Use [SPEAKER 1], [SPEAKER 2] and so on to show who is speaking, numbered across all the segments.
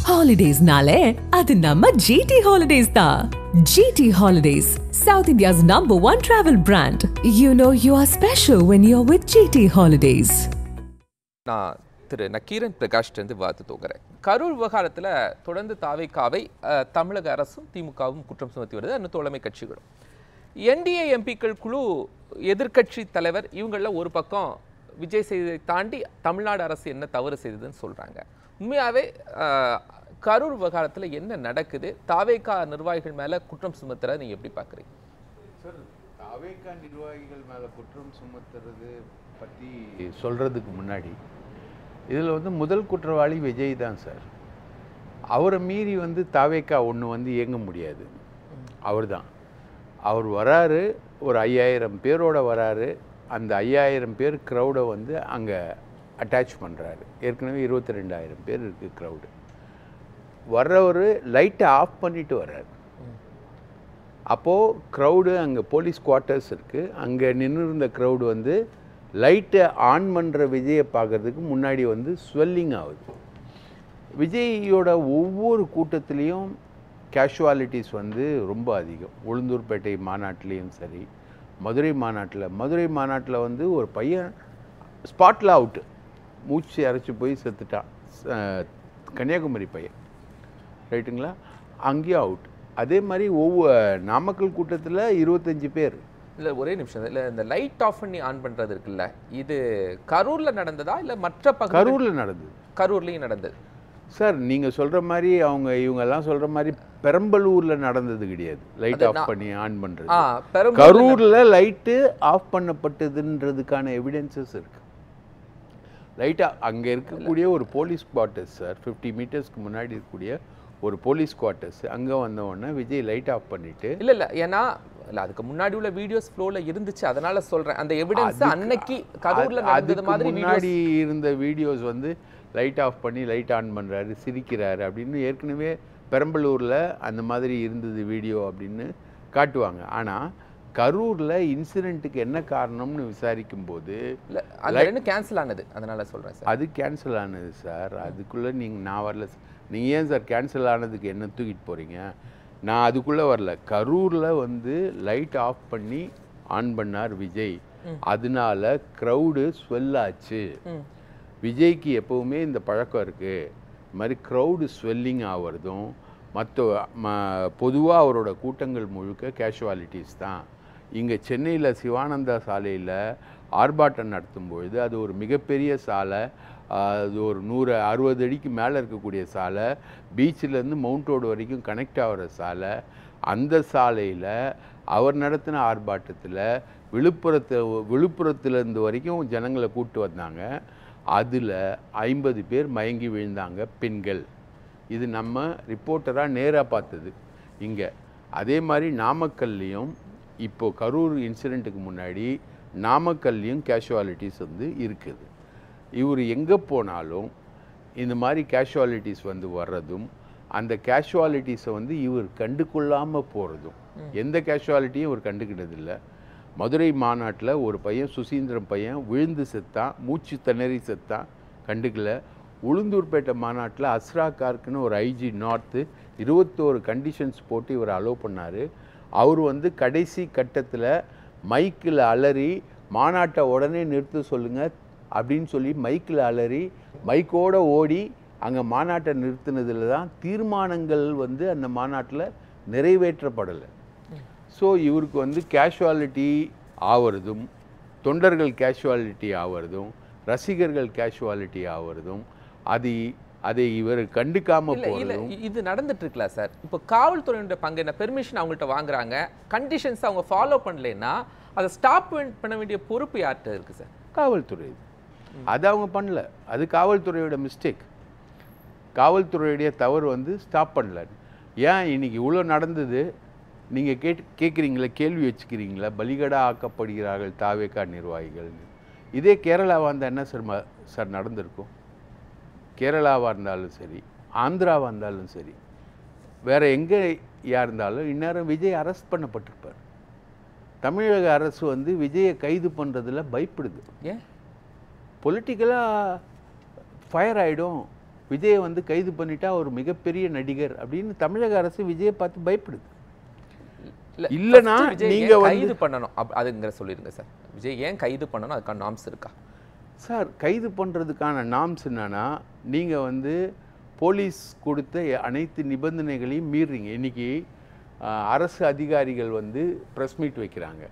[SPEAKER 1] Holidays nale, adu namma GT Holidays da. GT Holidays, South India's #1 travel brand. You know you are special when you're with GT Holidays.
[SPEAKER 2] நான் திரு நக்கீரன் பிரகாஷ்டேந்து வாத்து தோகிறேன். கரூர் விவகாரத்தில் தொடர்ந்து தாவேக்காவை தமிழக அரசும் திமுகவும் குற்றம் சுமத்தி வருது, அந்த தோழமை கட்சிகளும். என்டிஏ எம்பிக்கள் குழு எதிர்க்கட்சி தலைவர் இவங்களில் ஒரு பக்கம் விஜய் செய்ததை தாண்டி தமிழ்நாடு அரசு என்ன தவறு செய்ததுன்னு சொல்கிறாங்க. உண்மையாகவே கரூர் விவகாரத்தில் என்ன நடக்குது, தாவேக்கா நிர்வாகிகள் மேலே குற்றம் சுமத்துறதை நீங்கள் எப்படி பார்க்குறீங்க?
[SPEAKER 3] சார், தாவேக்கா நிர்வாகிகள் மேலே குற்றம் சுமத்துறது பற்றி சொல்கிறதுக்கு முன்னாடி இதில் முதல் குற்றவாளி விஜய் தான் சார். அவரை மீறி தாவேக்கா ஒன்று இயங்க முடியாது. அவர் தான் அவர் வராரு, ஒரு 5000 பேரோட வராரு. அந்த 5000 பேர் க்ரௌடை அங்கே அட்டாச் பண்ணுறாரு. ஏற்கனவே 22,000 பேர் இருக்குது க்ரௌடு. வர்றவர் லைட்டை ஆஃப் பண்ணிவிட்டு வர்றாரு. அப்போது க்ரௌடு அங்கே போலீஸ் குவார்ட்டர்ஸ் இருக்குது. அங்கே நின்று இருந்த க்ரௌடு லைட்டை ஆன் பண்ணுற விஜயை பார்க்குறதுக்கு முன்னாடி ஸ்வெல்லிங் ஆகுது. விஜயோட ஒவ்வொரு கூட்டத்துலேயும் கேஷுவாலிட்டிஸ் ரொம்ப அதிகம். உளுந்தூர்பேட்டை மாநாட்டிலையும் சரி, மதுரை மாநாட்டில் ஒரு பையன் ஸ்பாட்டில் அவுட்டு, மூச்சு அரைச்சி போய் செத்துட்டான். கன்னியாகுமரி பையன், ரைட்டுங்களா? அங்கேயும் அவுட். அதே மாதிரி நாமக்கல் கூட்டத்தில் 25 பேர்.
[SPEAKER 2] இல்லை, ஒரே நிமிஷம். இல்லை, இந்த லைட் ஆஃப் பண்ணி ஆன் பண்ணுறது இருக்குல்ல, இது கரூரில் நடந்ததா இல்லை மற்ற பக்கம்?
[SPEAKER 3] கரூரில் நடந்தது.
[SPEAKER 2] கரூர்லேயும் நடந்தது
[SPEAKER 3] சார். நீங்கள் சொல்கிற மாதிரி இவங்கெல்லாம் சொல்கிற மாதிரி பெரம்பலூரில் நடந்தது கிடையாது. லைட் ஆஃப் பண்ணி ஆன் பண்ணுறது. கரூரில் லைட்டு ஆஃப் பண்ணப்பட்டதுன்றதுக்கான எவிடன்சஸ் இருக்குது. லைட்டாக அங்கே இருக்கக்கூடிய ஒரு போலீஸ் குவார்ட்டர்ஸ் சார், 50 மீட்டர்ஸ்க்கு முன்னாடி இருக்கக்கூடிய ஒரு போலீஸ் குவார்ட்டர்ஸ். அங்கே வந்தவொடனே விஜய் லைட் ஆஃப் பண்ணிவிட்டு,
[SPEAKER 2] இல்லை ஏன்னா இல்லை, அதுக்கு முன்னாடி உள்ள வீடியோஸ் ஃப்ளோவில் இருந்துச்சு, அதனால சொல்கிறேன். அந்த எவிடன்ஸ் அன்னைக்கு கரூரில் நடந்தது மாதிரி
[SPEAKER 3] முன்னாடி இருந்த வீடியோஸ் லைட் ஆஃப் பண்ணி லைட் ஆன் பண்ணுறாரு, சிரிக்கிறாரு அப்படின்னு ஏற்கனவே பெரம்பலூரில் அந்த மாதிரி இருந்தது வீடியோ அப்படின்னு காட்டுவாங்க. ஆனால் கரூரில் இன்சிடெண்ட்டுக்கு என்ன காரணம்னு விசாரிக்கும் போது
[SPEAKER 2] கேன்சல் ஆனது, அதனால் சொல்கிறேன் சார்.
[SPEAKER 3] அது கேன்சல் ஆனது சார். அதுக்குள்ளே நான் வரல. நீங்கள் ஏன் சார் கேன்சல் ஆனதுக்கு என்ன தூக்கிட்டு போகிறீங்க? நான் அதுக்குள்ளே வரல. கரூரில் லைட் ஆஃப் பண்ணி ஆன் பண்ணார் விஜய். அதனால க்ரௌடு ஸ்வெல்லாச்சு. விஜய்க்கு எப்போவுமே இந்த பழக்கம் இருக்குது. இது மாதிரி க்ரௌடு ஸ்வெல்லிங் ஆகிறதும் பொதுவாக அவரோட கூட்டங்கள் முழுக்க கேஷுவாலிட்டிஸ் தான். இங்கே சென்னையில் சிவானந்தா சாலையில் ஆர்ப்பாட்டம் நடத்தும் பொழுது, அது ஒரு மிகப்பெரிய சாலை, அது ஒரு 160 அடிக்கு மேலே இருக்கக்கூடிய சாலை, பீச்சிலேருந்து மவுண்ட் ரோடு வரைக்கும் கனெக்ட் ஆகிற சாலை. அந்த சாலையில் அவர் நடத்தின ஆர்ப்பாட்டத்தில் விழுப்புரத்துலேருந்து வரைக்கும் ஜனங்களை கூப்பிட்டு வந்தாங்க. அதில் 50 பேர் மயங்கி விழுந்தாங்க, பெண்கள். இது நம்ம ரிப்போர்ட்டராக நேராக பார்த்தது இங்கே. அதே மாதிரி நாமக்கல்லையும் இப்போது கரூர் இன்சிடெண்ட்டுக்கு முன்னாடி நாமக்கல்லையும் கேஷுவாலிட்டிஸ் இருக்குது. இவர் எங்கே போனாலும் இந்த மாதிரி கேஷுவாலிட்டிஸ் வர்றதும், அந்த கேஷுவாலிட்டிஸை இவர் கண்டுகொள்ளாமல் போகிறதும், எந்த கேஷுவாலிட்டியும் இவர் கண்டுக்கிட்டதில்லை. மதுரை மாநாட்டில் ஒரு பையன், சுசீந்திரம் பையன், விழுந்து செத்தான், மூச்சு திணறி செத்தான், கண்டுக்கல. உளுந்தூர்பேட்டை மாநாட்டில் அஸ்ரா கார்க்குன்னு ஒரு ஐஜி நார்த்து 21 கண்டிஷன்ஸ் போட்டு இவர் அலோவ் பண்ணார். அவர் கடைசி கட்டத்தில் மைக்கில் அலறி மாநாட்டை உடனே நிறுத்த சொல்லுங்கள் அப்படின்னு சொல்லி மைக்கில் அலறி மைக்கோடு ஓடி அங்கே மாநாட்டை நிறுத்தினதில் தான் தீர்மானங்கள் அந்த மாநாட்டில் நிறைவேற்றப்படலை. ஸோ இவருக்கு கேஷுவாலிட்டி ஆகிறதும், தொண்டர்கள் கேஷுவாலிட்டி ஆகிறதும், ரசிகர்கள் கேஷுவாலிட்டி ஆகிறதும், அதை இவர் கண்டுக்காமல் போகிறதும்
[SPEAKER 2] இது நடந்துட்டு இருக்கல சார். இப்போ காவல்துறையினுடைய பங்கு என்ன? பெர்மிஷன் அவங்கள்ட்ட வாங்குறாங்க, கண்டிஷன்ஸ் அவங்க ஃபாலோ பண்ணலைன்னா அதை ஸ்டாப் பண்ண வேண்டிய பொறுப்பு யார்கிட்ட இருக்குது சார்?
[SPEAKER 3] காவல்துறை. அது அவங்க பண்ணல, அது காவல்துறையோட மிஸ்டேக். காவல்துறையுடைய தவறு ஸ்டாப் பண்ணல. ஏன் இன்னைக்கு இவ்வளோ நடந்தது நீங்கள் கேட்குறீங்களா, கேள்வி வச்சுக்கிறீங்களா? பலிகடா ஆக்கப்படுகிறார்கள் தாவேக்கா நிர்வாகிகள். இதே கேரளாவாக இருந்தால் என்ன சார் நடந்திருக்கும்? கேரளாவாக இருந்தாலும் சரி, ஆந்திராவாக இருந்தாலும் சரி, வேறு எங்கே இருந்தாலும் இந்நேரம் விஜய் அரெஸ்ட் பண்ணப்பட்டிருப்பார். தமிழக அரசு விஜயை கைது பண்ணுறதுல பயப்படுது.
[SPEAKER 2] ஏன்?
[SPEAKER 3] பொலிட்டிக்கலாக ஃபயர் ஆகிடும், விஜயை வந்து கைது பண்ணிட்டா ஒரு மிகப்பெரிய நடிகர் அப்படின்னு தமிழக அரசு விஜயை பார்த்து பயப்படுது. இல்லைன்னா நீங்க
[SPEAKER 2] கைது பண்ணணும் அதுங்கிற சொல்லிருங்க சார். விஜய் ஏன் கைது பண்ணணும், அதுக்கான நாம்ஸ் இருக்கா
[SPEAKER 3] சார்? கைது பண்ணுறதுக்கான நாம்ஸ் என்னன்னா, நீங்கள் வந்து போலீஸ் கொடுத்த அனைத்து நிபந்தனைகளையும் மீறுறீங்க. இன்றைக்கி அரசு அதிகாரிகள் வந்து ப்ரெஸ் மீட் வைக்கிறாங்க.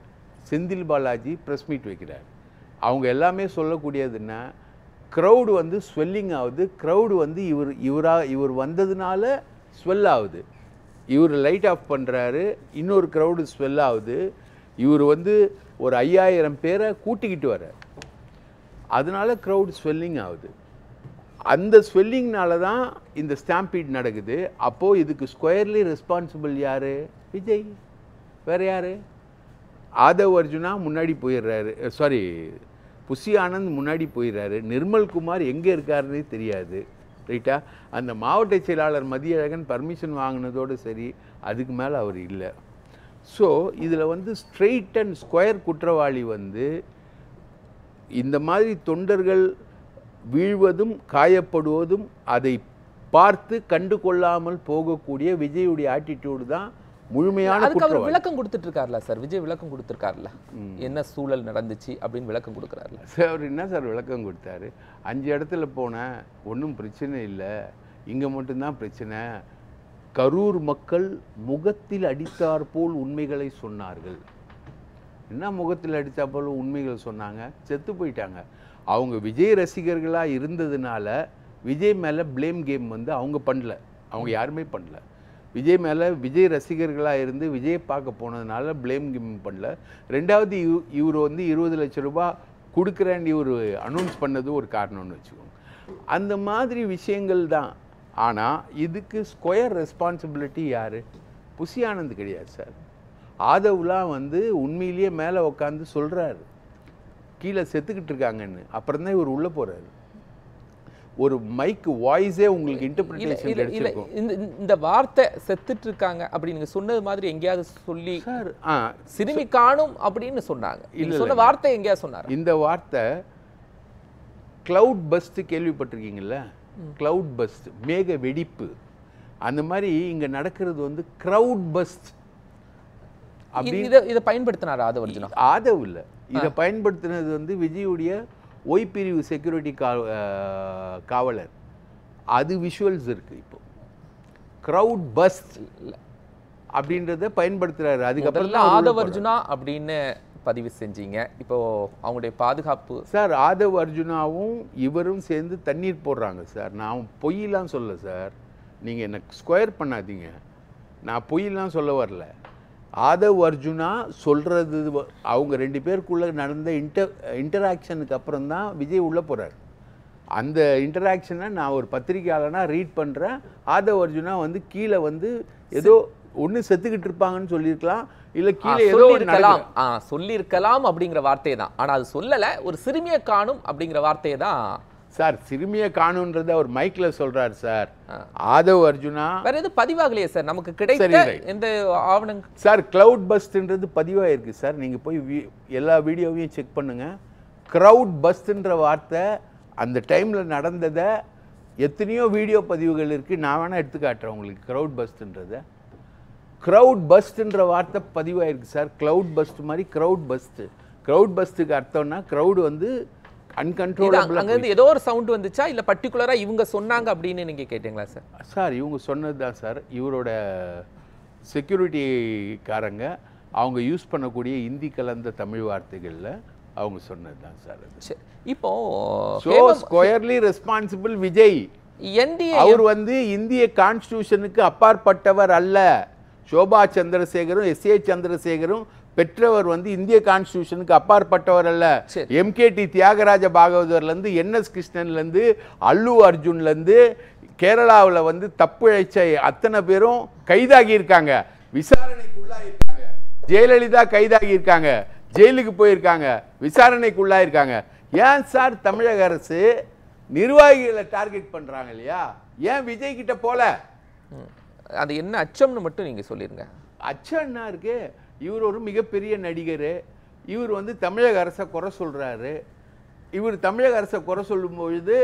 [SPEAKER 3] செந்தில் பாலாஜி ப்ரெஸ் மீட் வைக்கிறார். அவங்க எல்லாமே சொல்லக்கூடியதுன்னா, க்ரௌடு வந்து ஸ்வெல்லிங் ஆகுது, க்ரௌடு வந்து இவர் வந்ததுனால ஸ்வெல் ஆகுது, இவர் லைட் ஆஃப் பண்ணுறாரு, இன்னொரு க்ரௌடு ஸ்வெல் ஆகுது, இவர் வந்து ஒரு 5000 பேரை கூட்டிக்கிட்டு வர்றார், அதனால க்ரௌடு ஸ்வெல்லிங் ஆகுது. அந்த ஸ்வெல்லிங்னால தான் இந்த ஸ்டாம்பீட் நடக்குது. அப்போது இதுக்கு ஸ்கொயர்லி ரெஸ்பான்சிபிள் யார்? விஜய். வேறு யார்? ஆதவ் அர்ஜுனா முன்னாடி போயிடுறாரு, சாரி புஷி ஆனந்த் முன்னாடி போயிடுறாரு, நிர்மல்குமார் எங்கே இருக்காருன்னே தெரியாது, ரைட்டா? அந்த மாவட்ட செயலாளர் மதியழகன் பர்மிஷன் வாங்கினதோடு சரி, அதுக்கு மேலே அவர் இல்லை. ஸோ இதில் வந்து ஸ்ட்ரெயிட் அண்ட் ஸ்கொயர் குற்றவாளி வந்து இந்த மாதிரி தொண்டர்கள் வீழ்வதும் காயப்படுவதும் அதை பார்த்து கண்டு கொள்ளாமல் போகக்கூடிய விஜயுடைய ஆட்டிடியூடு தான் முழுமையான குற்றவாளி.
[SPEAKER 2] விளக்கம் கொடுத்துட்டு இருக்காருல்ல சார் விஜய், விளக்கம் கொடுத்துருக்காருல்ல, என்ன சூழல் நடந்துச்சு அப்படின்னு விளக்கம் கொடுக்குறாருல
[SPEAKER 3] சார். என்ன சார் விளக்கம் கொடுத்தாரு? 5 இடத்துல போனேன், ஒன்றும் பிரச்சனை இல்லை, இங்கே மட்டும்தான் பிரச்சனை. கரூர் மக்கள் முகத்தில் அடித்தார் போல் உண்மைகளை சொன்னார்கள். என்ன முகத்தில் அடித்தா போல் உண்மைகள் சொன்னாங்க? செத்து போயிட்டாங்க. அவங்க விஜய் ரசிகர்களாக இருந்ததுனால விஜய் மேலே ப்ளேம் கேம் வந்து அவங்க பண்ணல, அவங்க யாருமே பண்ணல. விஜய் மேலே விஜய் ரசிகர்களாக இருந்து விஜய் பார்க்க போனதுனால ப்ளேம் கேம் பண்ணல. ரெண்டாவது இவர் வந்து 20 லட்சம் ரூபாய் கொடுக்குறேன்னு இவர் அனௌன்ஸ் பண்ணது ஒரு காரணம்னு வச்சுக்கோங்க. அந்த மாதிரி விஷயங்கள் தான். ஆனால் இதுக்கு ஸ்கொயர் ரெஸ்பான்சிபிலிட்டி யார்? புஷி ஆனந்த் கிடையாது சார். ஆதவ்லாம் வந்து உண்மையிலேயே மேலே உட்காந்து சொல்கிறாரு கீழே செத்துக்கிட்டு இருக்காங்கன்னு, அப்புறம் தான் இவர் உள்ளே போகிறாரு. ஒரு மைக் வாய்ஸே உங்களுக்கு இன்டர்பிரிட்டேஷன் கிடைச்சிருக்கும்.
[SPEAKER 2] இந்த வார்த்தை செத்துட்டு இருக்காங்க அப்படி நீங்க சொன்னது மாதிரி எங்கேயாவது சொல்லி
[SPEAKER 3] சார்
[SPEAKER 2] சிறுமி காணும் அப்படின்னு சொன்னாங்க. இல்ல சொன்ன வார்த்தை எங்கேயாவது சொன்னார்?
[SPEAKER 3] இந்த வார்த்தை கிளவுட் பஸ்ட் கேள்விப்பட்டிருக்கீங்கல்ல? கிளவுட் பஸ்ட், மேக வெடிப்பு. அந்த மாதிரி இங்க நடக்கிறது வந்து கிரவுட் பஸ்ட்.
[SPEAKER 2] இதை பயன்படுத்தினார் ஆதவ் அர்ஜுனா?
[SPEAKER 3] ஆதவ் இல்லை, இதை பயன்படுத்தினது வந்து விஜயுடைய ஒய் பிரிவு செக்யூரிட்டி காவலர். அது விஷுவல்ஸ் இருக்கு. இப்போ கிரவுட் பஸ்ட் அப்படின்றத பயன்படுத்துறாரு. அதுக்கப்புறம்
[SPEAKER 2] ஆதவ் அர்ஜுனா அப்படின்னு பதிவு செஞ்சீங்க. இப்போ அவங்களுடைய பாதுகாப்பு
[SPEAKER 3] சார், ஆதவ் அர்ஜுனாவும் இவரும் சேர்ந்து தண்ணீர் போடுறாங்க சார். நான் பொய்யெல்லாம் சொல்ல சார், நீங்கள் என்ன ஸ்கொயர் பண்ணாதீங்க. நான் பொய்யெல்லாம் சொல்ல வரல. ஆதவ் அர்ஜுனா சொல்கிறது அவங்க 2 பேருக்குள்ளே நடந்த இன்டராக்ஷனுக்கு அப்புறம் தான் விஜய் உள்ளே போகிறார். அந்த இன்டராக்ஷனை நான் ஒரு பத்திரிகையாளனா ரீட் பண்ணுறேன். ஆதவ் அர்ஜுனா வந்து கீழே வந்து ஏதோ ஒன்று செத்துக்கிட்டு இருப்பாங்கன்னு சொல்லியிருக்கலாம், இல்லை கீழே ஏதோ
[SPEAKER 2] சொல்லியிருக்கலாம் அப்படிங்கிற வார்த்தையை தான். ஆனால் அது சொல்லலை, ஒரு சிறுமியை காணும் அப்படிங்கிற வார்த்தையை தான்
[SPEAKER 3] சார். சிறுமியை காணுன்றத ஒரு மைக்ல சொல்றாரு சார். ஆதவ் அர்ஜுனா
[SPEAKER 2] வேற எதுவும் பதிவாகலையே சார்? நமக்கு கிடைத்த எந்த ஆவணங்க
[SPEAKER 3] சார்? கிளவுட் பஸ்ட்ன்றது பதிவாயிருக்கு சார். நீங்க போய் எல்லா வீடியோவையும் செக் பண்ணுங்க. கிரவுட் பஸ்ட்ன்ற வார்த்தை அந்த டைம்ல நடந்ததை எத்தனையோ வீடியோ பதிவுகள் இருக்கு. நான் வேணா எடுத்து காட்டுறேன் உங்களுக்கு. கிரவுட் பஸ்ட்ன்றத, கிரவுட் பஸ்ட்ன்ற வார்த்தை பதிவாயிருக்கு சார். கிளவுட் பஸ்ட் மாதிரி கிரவுட் பஸ்ட். கிரவுட் பஸ்ட்டுக்கு அர்த்தம்னா கிரவுட் வந்து அன்கண்ட்ரோலபிள்.
[SPEAKER 2] அங்க இருந்து ஏதோ ஒரு சவுண்ட் வந்துச்சா இல்ல பர்టిక్యులரா இவங்க சொன்னாங்க அப்படின்னு நீங்க கேட்டீங்களா சார்?
[SPEAKER 3] சார் இவங்க சொன்னது தான் சார். இவரோட செக்யூரிட்டிக்காரங்க அவங்க யூஸ் பண்ணக்கூடிய இந்தி கலந்த தமிழ் வார்த்தைகள்ல அவங்க சொன்னது தான் சார்.
[SPEAKER 2] இப்போ
[SPEAKER 3] ஸ்கொயர்லி ரெஸ்பான்சிபிள் விஜய். அவர் வந்து இந்திய கான்ஸ்டிடியூஷனுக்கு அப்பாற்பட்டவர் அல்ல. Sofa சந்திரசேகரும் SA. சந்திரசேகரும் பெற்றவர் வந்து இந்திய கான்ஸ்டிடியூஷனுக்கு அப்பாற்பட்டவர் அல்ல. எம்கேடி தியாகராஜ பாகவதர்லேருந்து என்எஸ் கிருஷ்ணன்லேருந்து அல்லு அர்ஜுன்லேருந்து கேரளாவில் வந்து தப்பு இழைச்ச அத்தனை பேரும் கைதாகி இருக்காங்க, விசாரணைக்குள்ளாயிருக்காங்க. ஜெயலலிதா கைதாகி இருக்காங்க, ஜெயிலுக்கு போயிருக்காங்க, விசாரணைக்குள்ளாயிருக்காங்க. ஏன் சார் தமிழக அரசு நிர்வாகிகளை டார்கெட் பண்றாங்க இல்லையா? ஏன் விஜய் கிட்ட போல?
[SPEAKER 2] அது என்ன அச்சம்னு மட்டும் நீங்க சொல்லிருங்க.
[SPEAKER 3] அச்சம் என்ன இருக்கு? இவர் ஒரு மிகப்பெரிய நடிகர். இவர் வந்து தமிழக அரசை குறை சொல்றாரு. இவர் தமிழக அரசை குறை சொல்லும் பொழுது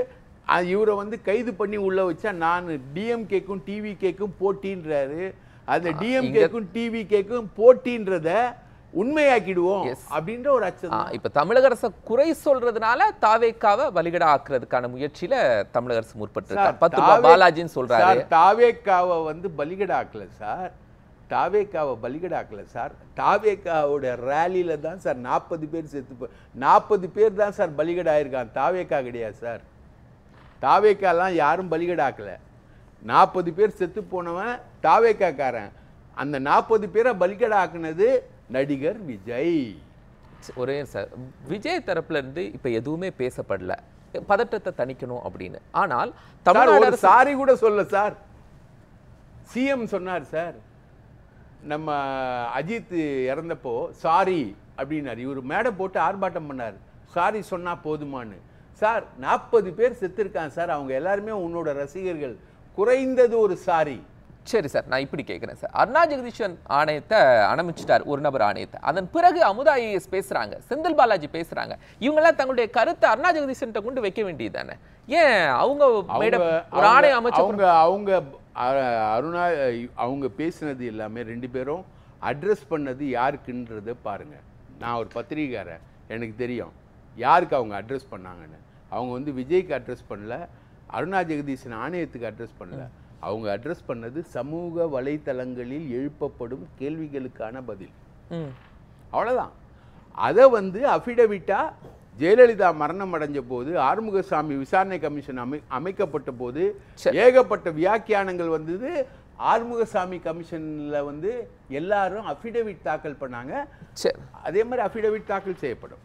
[SPEAKER 3] இவரை வந்து கைது பண்ணி உள்ள வச்சா நான் டிஎம்கேக்கும் டிவிகேக்கும் போட்டின்றாரு. அந்த டிஎம்கேக்கும் டிவிகேக்கும் போட்டின்றத உண்மையாக்கிடுவோம் அப்படின்ற ஒரு அச்சம்.
[SPEAKER 2] இப்ப தமிழக அரசு குறை சொல்றதுனால தாவேக்காவை பலிகடா ஆக்குறதுக்கான முயற்சியில தமிழக அரசு முற்பட்டிருக்காரு. 10 ரூபாய் பாலாஜின்னு சொல்றாரு.
[SPEAKER 3] தாவேக்காவை வந்து பலிகடா ஆக்கல சார், தாவேக்காவை பலிகடாக்கல சார். தாவேக்காவோட ரேலியில தான் சார் 40 பேர் செத்து 40 பேர் தான் சார் பலிகடா ஆயிருக்கான். தாவேக்கா கிடையாது சார். தாவேக்காலாம் யாரும் பலிகடாக்கல. 40 பேர் செத்து போனவன் தாவேக்காக்காரன். அந்த 40 பேரை பலிகடா ஆக்குனது நடிகர் விஜய்.
[SPEAKER 2] ஒரே சார், விஜய் தரப்புல இருந்து இப்ப எதுவுமே பேசப்படல, பதட்டத்தை தணிக்கணும் அப்படின்னு. ஆனால் தமிழ்நாடு
[SPEAKER 3] சாரி கூட சொல்ல சார். சிஎம் சொன்னார் சார், நம்ம அஜித் இறந்தப்போ சாரி அப்படின்னாரு. இவர் மேடை போட்டு ஆர்ப்பாட்டம் பண்ணார், சாரி சொன்னா போதுமான்னு. சார் 40 பேர் செத்துருக்கான் சார், அவங்க எல்லாருமே உன்னோட ரசிகர்கள், குறைந்தது ஒரு சாரி.
[SPEAKER 2] சரி சார், நான் இப்படி கேட்குறேன் சார். அருணா ஜெகதீஷன் ஆணையத்தை அனுமதிச்சிட்டார், ஒரு நபர் ஆணையத்தை. அதன் பிறகு அமுதா ஐஏஎஸ் பேசுறாங்க, செந்தில் பாலாஜி பேசுறாங்க. இவங்கெல்லாம் தங்களுடைய கருத்தை அருணா ஜெகதீஷன் கொண்டு வைக்க வேண்டியது தானே? ஏன் அவங்க ஒரு ஆணையம் அமைச்சு
[SPEAKER 3] அவங்க அருணா அவங்க பேசினது எல்லாமே 2 பேரும் அட்ரஸ் பண்ணது யாருக்குன்றதை பாருங்க. நான் ஒரு பத்திரிகையாளர், எனக்கு தெரியும் யாருக்கு அவங்க அட்ரஸ் பண்ணாங்கன்னு. அவங்க வந்து விஜய்க்கு அட்ரஸ் பண்ணல, அருணா ஜெகதீஷன் ஆணையத்துக்கு அட்ரஸ் பண்ணல. அவங்க அட்ரஸ் பண்ணது சமூக வலைத்தளங்களில் எழுப்பப்படும் கேள்விகளுக்கான பதில். அவ்வளவுதான். அதை வந்து அஃபிடவிட்டா ஜெயலலிதா மரணம் அடைஞ்ச போது, ஆறுமுகசாமி விசாரணை கமிஷன் அமைக்கப்பட்ட போது ஏகப்பட்ட வியாக்கியானங்கள் வந்தது. ஆறுமுகசாமி கமிஷன்ல வந்து எல்லாரும் அஃபிடவிட் தாக்கல் பண்ணாங்க. அதே மாதிரி அஃபிடவிட் தாக்கல் செய்யப்படும்.